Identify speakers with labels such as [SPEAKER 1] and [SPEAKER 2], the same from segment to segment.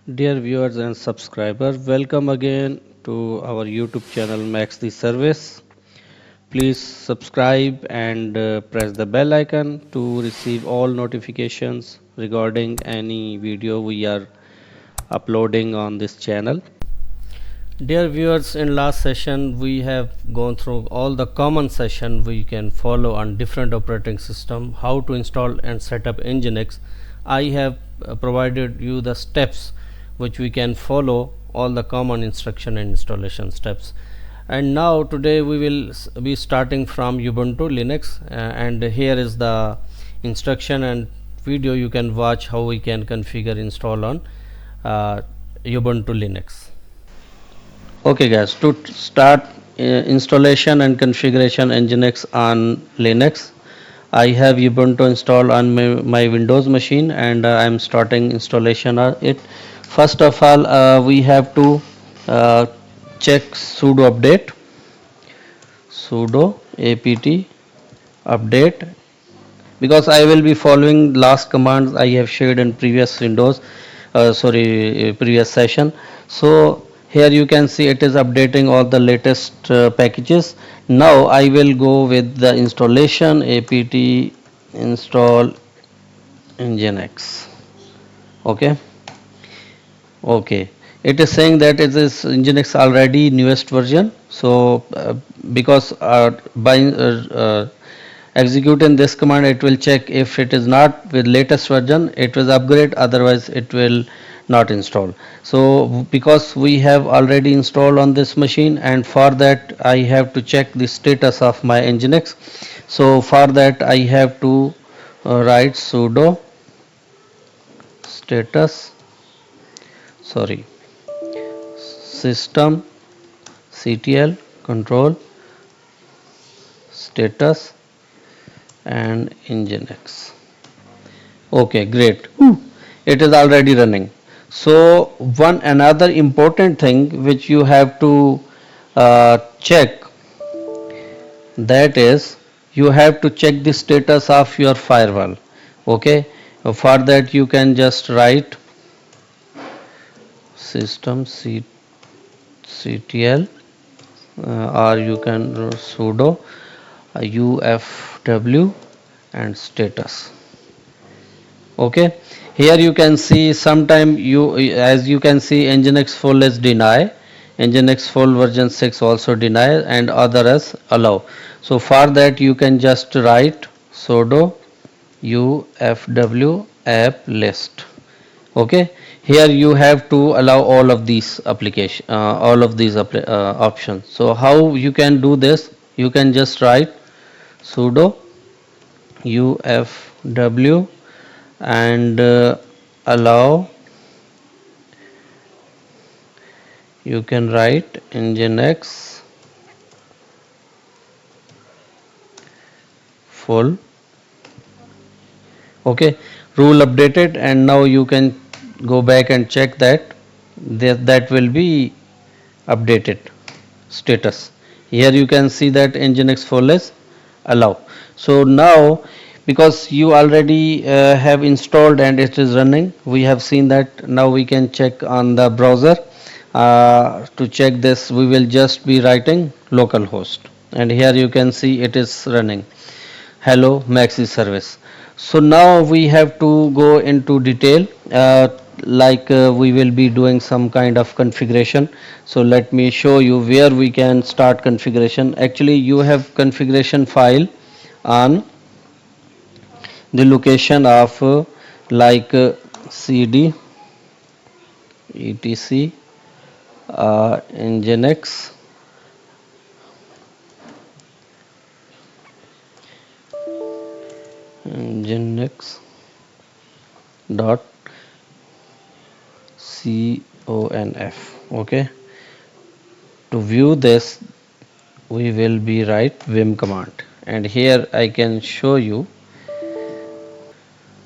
[SPEAKER 1] Dear viewers and subscribers, welcome again to our YouTube channel Max the Service. Please subscribe and press the bell icon to receive all notifications regarding any video we are uploading on this channel. Dear viewers, in last session we have gone through all the common session we can follow on different operating system, how to install and set up Nginx. I have provided you the steps which we can follow, all the common instruction and installation steps. And now today we will be starting from Ubuntu Linux, and here is the instruction and video you can watch how we can configure install on Ubuntu Linux. Okay guys, to start installation and configuration Nginx on Linux, I have Ubuntu installed on my Windows machine, and I am starting installation of it. First of all, we have to uh, check sudo update, sudo apt update, because I will be following last commands I have shared in previous previous session. So here you can see it is updating all the latest packages. Now I will go with the installation apt install nginx. Okay. Okay, it is saying that it is Nginx already newest version. So because by executing this command, it will check if it is not with latest version, it will upgrade, otherwise it will not install. So because we have already installed on this machine, and for that I have to check the status of my Nginx. So for that I have to write sudo status, sorry, system ctl control status and nginx. Okay, great. It is already running. So one another important thing which you have to check, that is you have to check the status of your firewall. Okay, for that you can just write system ctl, or you can sudo ufw and status. Okay, here you can see sometime you, as you can see, nginx full is deny, nginx full version 6 also deny, and other as allow. So for that you can just write sudo ufw app list. Okay, here you have to allow all of these options. So how you can do this, you can just write sudo ufw and allow, you can write nginx full. Okay, rule updated, and now you can go back and check that will be updated status. Here you can see that nginx full is allow. So now because you already have installed and it is running, we have seen that. Now we can check on the browser. To check this, we will just be writing localhost, and here you can see it is running hello maxi service. So now we have to go into detail, we will be doing some kind of configuration. So let me show you where we can start configuration. Actually you have configuration file on the location of cd etc nginx nginx dot conf. Okay, to view this we will be write vim command, and here I can show you.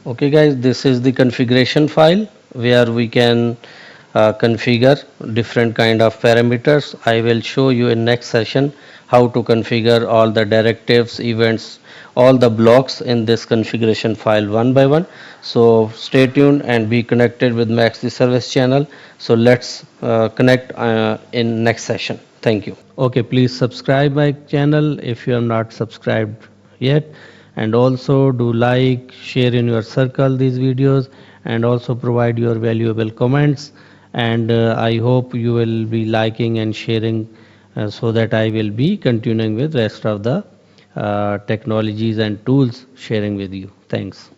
[SPEAKER 1] Okay guys, this is the configuration file where we can configure different kind of parameters. I will show you in next session how to configure all the directives, events, all the blocks in this configuration file one by one. So stay tuned and be connected with Max the Service channel. So let's connect in next session. Thank you. Okay, please subscribe my channel if you are not subscribed yet, and also do like, share in your circle these videos, and also provide your valuable comments. And I hope you will be liking and sharing, so that I will be continuing with rest of the technologies and tools sharing with you. Thanks.